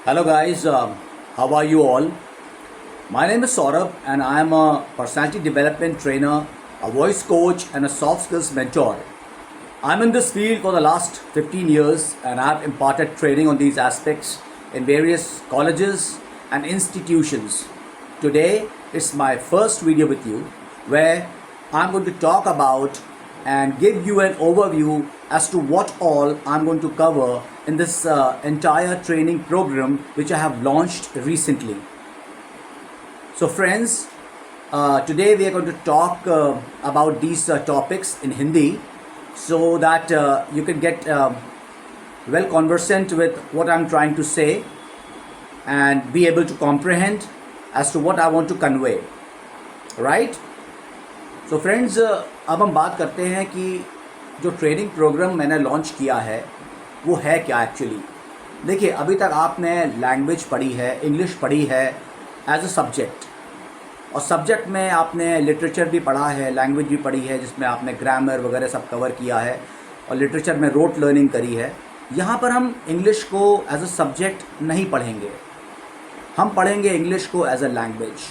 Hello guys, how are you all? My name is Saurabh and I am a personality development trainer, a voice coach and a soft skills mentor. I'm in this field for the last 15 years and I have imparted training on these aspects in various colleges and institutions. Today it's my first video with you where I'm going to talk about and give you an overview as to what all I'm going to cover in this entire training program which I have launched recently. So friends, today we are going to talk about these topics in Hindi so that you can get well conversant with what I'm trying to say and be able to comprehend as to what I want to convey, right? So friends, अब हम बात करते हैं कि जो training programme मैंने launch किया है वो है क्या एक्चुअली। देखिए, अभी तक आपने लैंग्वेज पढ़ी है, इंग्लिश पढ़ी है एज अ सब्जेक्ट, और सब्जेक्ट में आपने लिटरेचर भी पढ़ा है, लैंग्वेज भी पढ़ी है जिसमें आपने ग्रामर वगैरह सब कवर किया है और लिटरेचर में रोट लर्निंग करी है। यहाँ पर हम इंग्लिश को एज अ सब्जेक्ट नहीं पढ़ेंगे, हम पढ़ेंगे इंग्लिश को एज अ लैंग्वेज।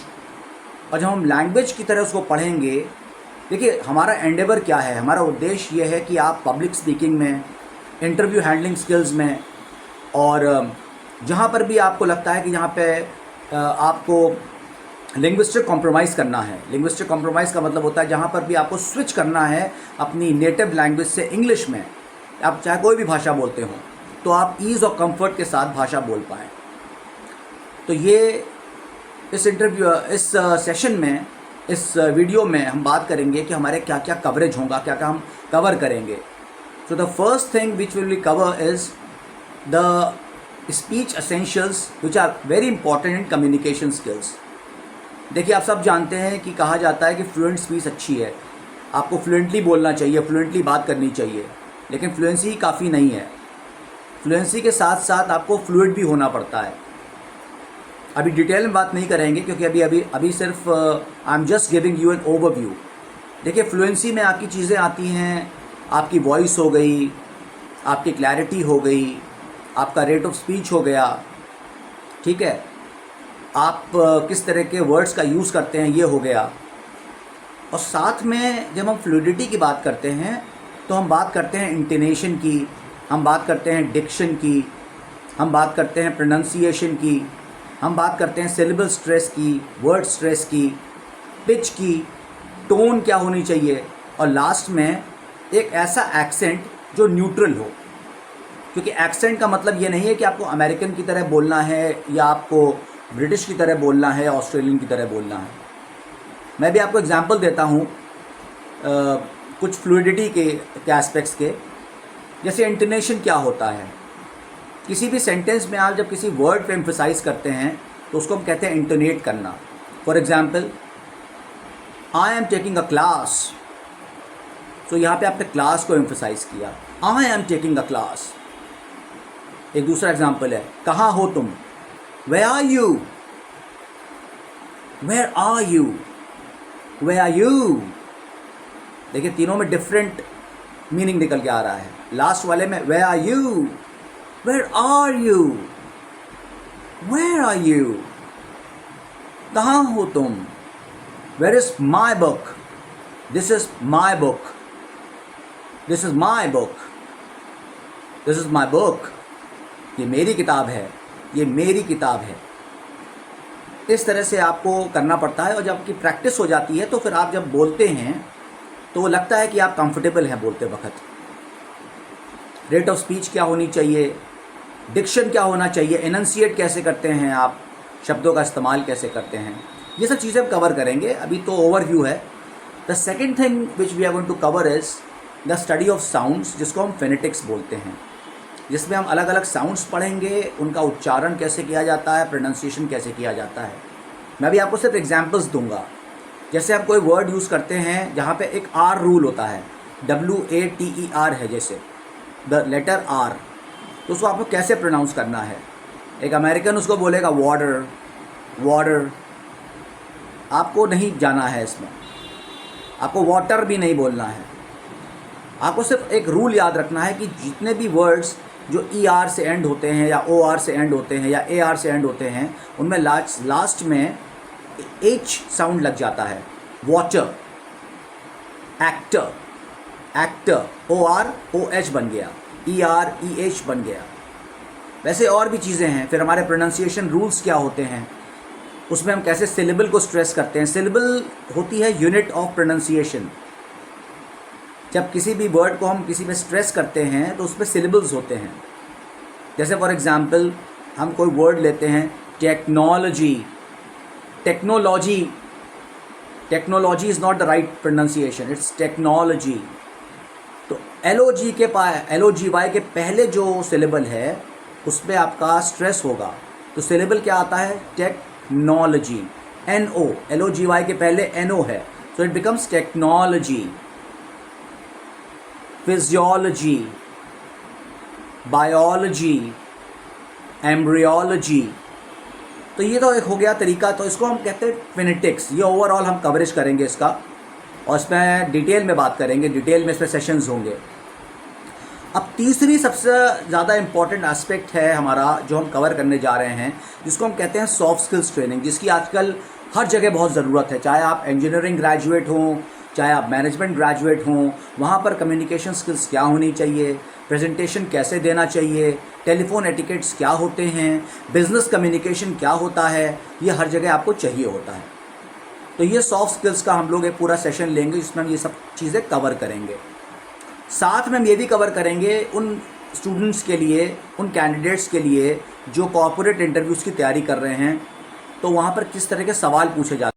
और जब हम लैंग्वेज की तरह उसको पढ़ेंगे, देखिए हमारा एंडेवर क्या है, हमारा उद्देश्य ये है कि आप पब्लिक स्पीकिंग में, इंटरव्यू हैंडलिंग स्किल्स में, और जहाँ पर भी आपको लगता है कि जहाँ पे आपको लिंग्विस्टिक कॉम्प्रोमाइज़ करना है, लिंग्विस्टिक कॉम्प्रोमाइज़ का मतलब होता है जहाँ पर भी आपको स्विच करना है अपनी नेटिव लैंग्वेज से इंग्लिश में, आप चाहे कोई भी भाषा बोलते हो, तो आप ईज़ और कंफर्ट के साथ भाषा बोल पाएँ। तो ये इस सेशन में, इस वीडियो में हम बात करेंगे कि हमारे क्या क्या कवरेज होगा, क्या क्या हम कवर करेंगे। So the first thing which will be cover is the speech essentials which are very important in communication skills. देखिए, आप सब जानते हैं कि कहा जाता है कि फ्लुएंट स्पीच अच्छी है, आपको फ्लुएंटली बोलना चाहिए, फ्लुएंटली बात करनी चाहिए, लेकिन फ्लुएंसी ही काफ़ी नहीं है। फ्लुएंसी के साथ साथ आपको फ्लुएंट भी होना पड़ता है। अभी डिटेल में बात नहीं करेंगे क्योंकि अभी सिर्फ I am just giving you an overview. देखिए, फ्लुएंसी में आपकी चीज़ें आती हैं, आपकी वॉइस हो गई, आपकी क्लैरिटी हो गई, आपका रेट ऑफ स्पीच हो गया, ठीक है, आप किस तरह के वर्ड्स का यूज़ करते हैं ये हो गया। और साथ में जब हम फ्लूइडिटी की बात करते हैं तो हम बात करते हैं इंटोनेशन की, हम बात करते हैं डिक्शन की, हम बात करते हैं प्रोनाउंसिएशन की, हम बात करते हैं सिलेबल स्ट्रेस की, वर्ड स्ट्रेस की, पिच की, टोन क्या होनी चाहिए, और लास्ट में एक ऐसा एक्सेंट जो न्यूट्रल हो। क्योंकि एक्सेंट का मतलब ये नहीं है कि आपको अमेरिकन की तरह बोलना है या आपको ब्रिटिश की तरह बोलना है, ऑस्ट्रेलियन की तरह बोलना है। मैं भी आपको एग्जांपल देता हूँ कुछ फ्लूइडिटी के एस्पेक्ट्स के। जैसे इंटोनेशन क्या होता है, किसी भी सेंटेंस में आप जब किसी वर्ड पे एम्फसाइज करते हैं तो उसको हम कहते हैं इंटोनेट करना। For example, I am taking a class, तो यहाँ पे आपने क्लास को एम्फसाइज किया, I am taking a class. एक दूसरा एग्जांपल है, कहाँ हो तुम, where are you, where are you, where are you. देखिए, तीनों में डिफरेंट मीनिंग निकल के आ रहा है। लास्ट वाले में where are you, where are you, where are you, कहाँ हो तुम, where is my book, this is my book, this is my book, this is my book, ये मेरी किताब है, ये मेरी किताब है। इस तरह से आपको करना पड़ता है, और जब आपकी प्रैक्टिस हो जाती है तो फिर आप जब बोलते हैं तो वो लगता है कि आप कंफर्टेबल हैं बोलते वक्त। रेट ऑफ स्पीच क्या होनी चाहिए, डिक्शन क्या होना चाहिए, एनंसिएट कैसे करते हैं आप, शब्दों का इस्तेमाल कैसे करते हैं, ये सब चीज़ें हम कवर करेंगे। अभी तो ओवरव्यू है। The second thing which we are going to cover is the study of sounds, जिसको हम फेनेटिक्स बोलते हैं, जिसमें हम अलग अलग साउंड्स पढ़ेंगे, उनका उच्चारण कैसे किया जाता है, प्रोनाउंसिएशन कैसे किया जाता है। मैं भी आपको सिर्फ एग्जाम्पल्स दूंगा। जैसे आप कोई वर्ड यूज़ करते हैं जहाँ पे एक आर रूल होता है, WATER है, जैसे द लेटर आर, तो उसको आपको कैसे प्रोनाउंस करना है। एक अमेरिकन उसको बोलेगा वाटर, वाटर, आपको नहीं जाना है इसमें, आपको वाटर भी नहीं बोलना है। आपको सिर्फ एक रूल याद रखना है कि जितने भी वर्ड्स जो ER से एंड होते हैं या OR से एंड होते हैं या AR से एंड होते हैं, उनमें लास्ट में H साउंड लग जाता है। Water, actor, actor OR OH बन गया, ER EH बन गया। वैसे और भी चीज़ें हैं। फिर हमारे प्रोनाउंसिएशन रूल्स क्या होते हैं, उसमें हम कैसे सिलेबल को स्ट्रेस करते हैं। सिलेबल होती है यूनिट ऑफ प्रोनाउंसिएशन। जब किसी भी वर्ड को हम किसी में स्ट्रेस करते हैं तो उसमें सिलेबल्स होते हैं। जैसे फॉर एग्जांपल हम कोई वर्ड लेते हैं technology, technology, technology is not the right pronunciation, it's technology. तो LOGY के पहले जो सिलेबल है उसमें आपका स्ट्रेस होगा। तो सिलेबल क्या आता है, टेक्नोलॉजी, NO, LOGY के पहले NO है, so it becomes technology. Physiology, biology, embryology. तो ये तो एक हो गया तरीका। तो इसको हम कहते हैं फिनेटिक्स। ये ओवरऑल हम कवरेज करेंगे इसका, और इसमें डिटेल में बात करेंगे, डिटेल में इसमें सेशंस होंगे। अब तीसरी सबसे ज़्यादा इम्पॉर्टेंट एस्पेक्ट है हमारा जो हम कवर करने जा रहे हैं, जिसको हम कहते हैं सॉफ्ट स्किल्स ट्रेनिंग, जिसकी आजकल हर जगह बहुत ज़रूरत है। चाहे आप इंजीनियरिंग ग्रेजुएट हों, चाहे आप मैनेजमेंट ग्रेजुएट हों, वहाँ पर कम्युनिकेशन स्किल्स क्या होनी चाहिए, प्रेजेंटेशन कैसे देना चाहिए, टेलीफोन एटिकेट्स क्या होते हैं, बिजनेस कम्युनिकेशन क्या होता है, ये हर जगह आपको चाहिए होता है। तो ये सॉफ्ट स्किल्स का हम लोग एक पूरा सेशन लेंगे जिसमें हम ये सब चीज़ें कवर करेंगे। साथ में हम ये भी कवर करेंगे उन स्टूडेंट्स के लिए, उन कैंडिडेट्स के लिए जो कॉर्पोरेट इंटरव्यूज़ की तैयारी कर रहे हैं, तो वहाँ पर किस तरह के सवाल पूछे जाते हैं।